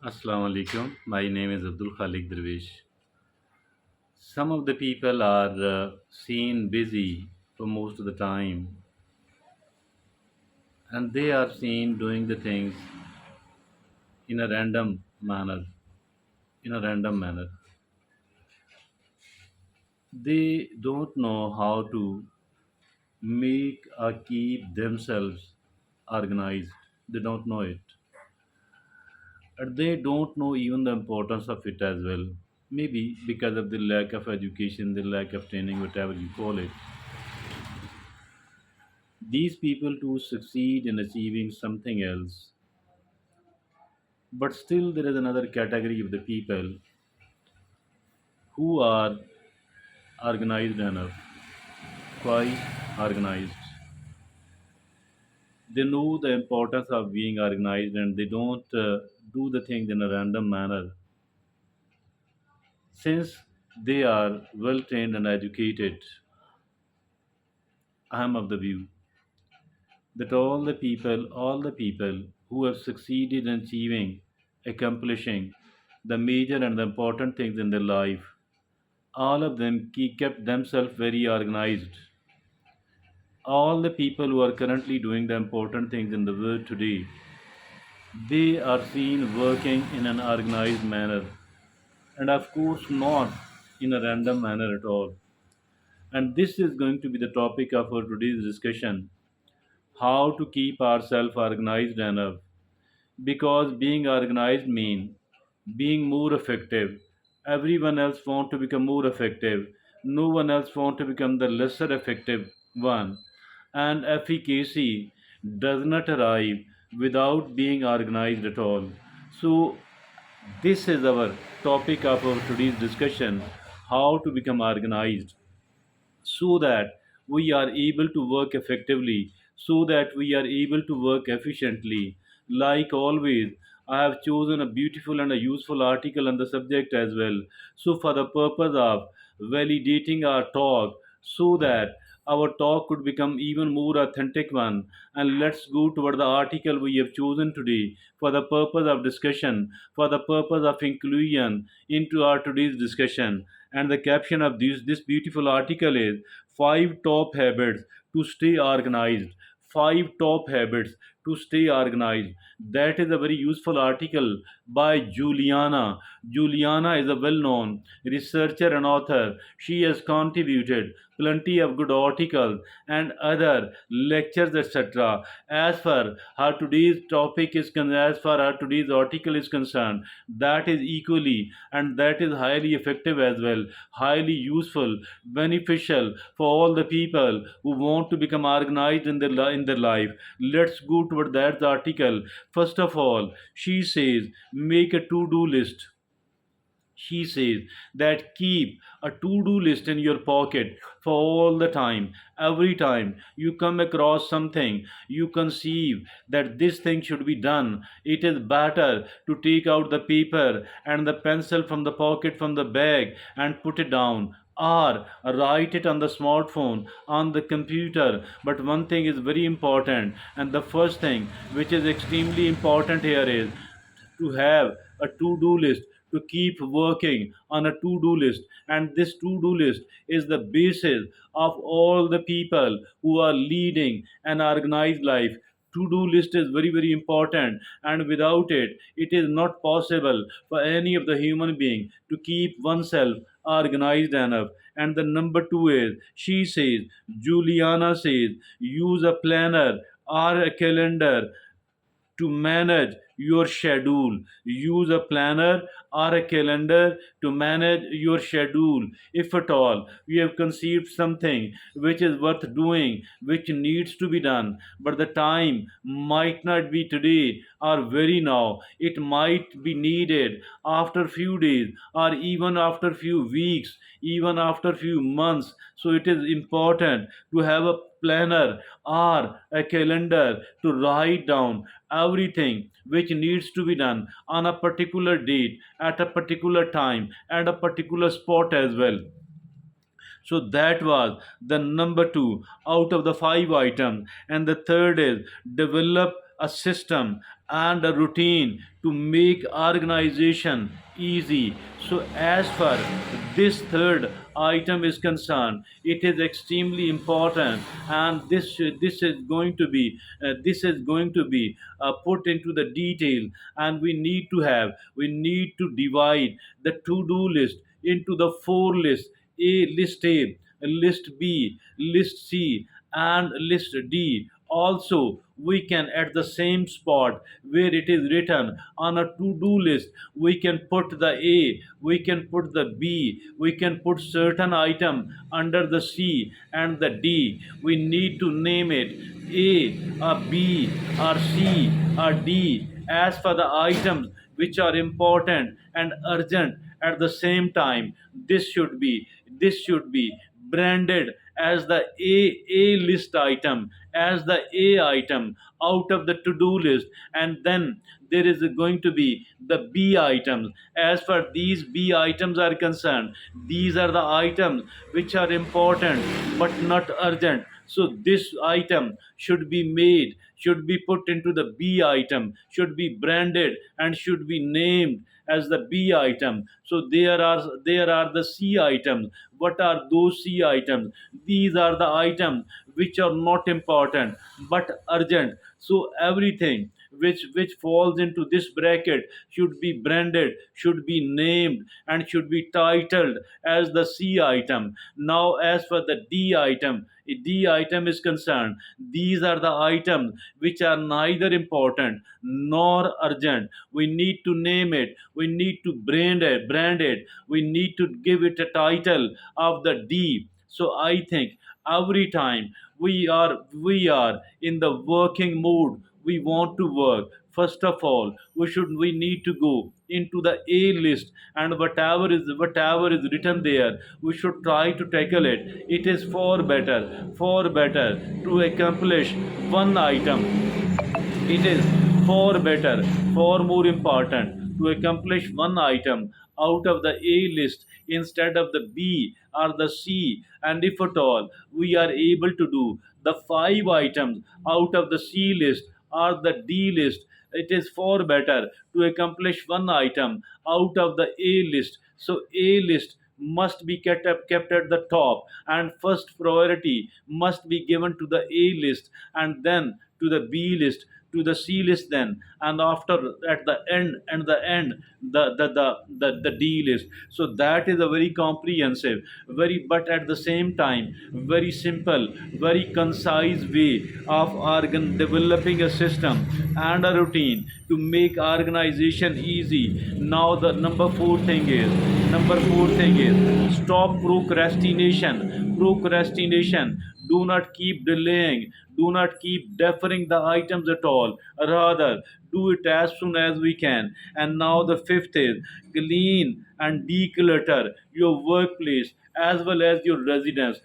Assalamu alaikum. My name is Abdul Khalik Dervish. Some of the people are seen busy for most of the time, and they are seen doing the things in a random manner. In a random manner, they don't know how to make or keep themselves organized. They don't know it, and they don't know even the importance of it as well. Maybe because of the lack of education, the lack of training, whatever you call it. These people to succeed in achieving something else. But still, there is another category of the people who are organized enough, quite organized. They know the importance of being organized and they don't do the things in a random manner. Since they are well trained and educated, I am of the view that all the people who have succeeded in achieving, accomplishing the major and the important things in their life, all of them kept themselves very organized. All the people who are currently doing the important things in the world today, they are seen working in an organized manner, and of course, not in a random manner at all. And this is going to be the topic of our today's discussion: how to keep ourselves organized enough. Because being organized means being more effective. Everyone else want to become more effective. No one else want to become the lesser effective one. And efficacy does not arrive without being organized at all. So this is our topic of our today's discussion: how to become organized so that we are able to work effectively, so that we are able to work efficiently. Like always, I have chosen a beautiful and a useful article on the subject as well. So, for the purpose of validating our talk, so that our talk could become even more authentic one, and let's go toward the article we have chosen today for the purpose of discussion, for the purpose of inclusion into our today's discussion. And the caption of this beautiful article is five top habits to stay organized. Five top habits to stay organized. That is a very useful article by Juliana. Juliana is a well known researcher and author. She has contributed plenty of good articles and other lectures, etc. As far her today's topic is as far her today's article is concerned, that is equally and that is highly effective as well, highly useful, beneficial for all the people who want to become organized in in their life. Let's go toward that article. First of all, she says make a to-do list. She says that keep a to-do list in your pocket for all the time. Every time you come across something, you conceive that this thing should be done, it is better to take out the paper and the pencil from the pocket from the bag and put it down, or write it on the smartphone, on the computer. But one thing is very important, and the first thing which is extremely important here is to have a to-do list, to keep working on a to-do list. And this to-do list is the basis of all the people who are leading an organized life. To-do list is very very important, and without it, it is not possible for any of the human being to keep oneself organized enough. And the number two is, she says, Juliana says, use a planner or a calendar to manage your schedule. Use a planner or a calendar to manage your schedule. If at all you have conceived something which is worth doing, which needs to be done, but the time might not be today or very now, it might be needed after few days or even after few weeks, even after few months. So it is important to have a planner or a calendar to write down everything which needs to be done on a particular date, at a particular time, and a particular spot as well. So that was the number two out of the five items. And the third is develop a system and a routine to make organization easy. So as far this third item is concerned, it is extremely important, and this is going to be put into the detail. And we need to divide the to do list into the four lists: A, list B, list C, and list D. Also, we can, at the same spot where it is written on a to do list, we can put the A, we can put the B, we can put certain item under the C and the D. We need to name it A, or B, or C, or D, as for the items which are important and urgent at the same time. This should be branded as the A list item, as the A item out of the to do list. And then there is going to be the B items. As far these B items are concerned, these are the items which are important but not urgent. So this item should be made, should be put into the B item, should be branded, and should be named as the B item. So there are the C items. What are those C items? These are the items which are not important but urgent. So everything which falls into this bracket should be branded, should be named, and should be titled as the C item. Now, as for the D item is concerned, these are the items which are neither important nor urgent. We need to name it, we need to brand it, we need to give it a title of the D. So I think every time we are in the working mood, we want to work, first of all we need to go into the A list, and whatever is written there, we should try to tackle it. It is far better to accomplish one item. It is far better, far more important to accomplish one item out of the A list instead of the B or the C. And if at all we are able to do the five items out of the C list or the D list, it is far better to accomplish one item out of the A list. So A list must be kept at the top, and first priority must be given to the A list, and then to the B list, to the C list, then, and after, at the end, the D list. So that is a very comprehensive, very, but at the same time very simple, very concise way of developing a system and a routine to make organization easy. Now the number four thing is stop procrastination. Do not keep delaying, do not keep deferring the items at all. Rather, do it as soon as we can. And now the fifth is clean and declutter your workplace as well as your residence,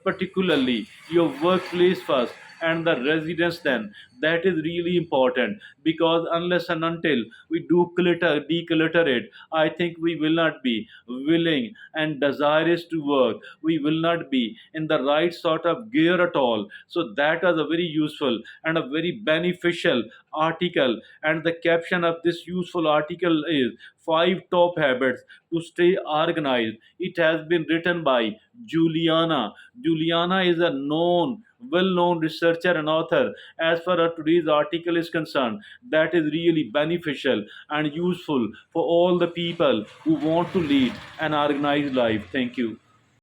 particularly your workplace first and the residence then. That is really important, because unless and until we do declutter it, I think we will not be willing and desirous to work. We will not be in the right sort of gear at all. So that is a very useful and a very beneficial article. And the caption of this useful article is five top habits to stay organized. It has been written by Juliana. Juliana is a well known researcher and author. As far as today's article is concerned, that is really beneficial and useful for all the people who want to lead an organized life. Thank you.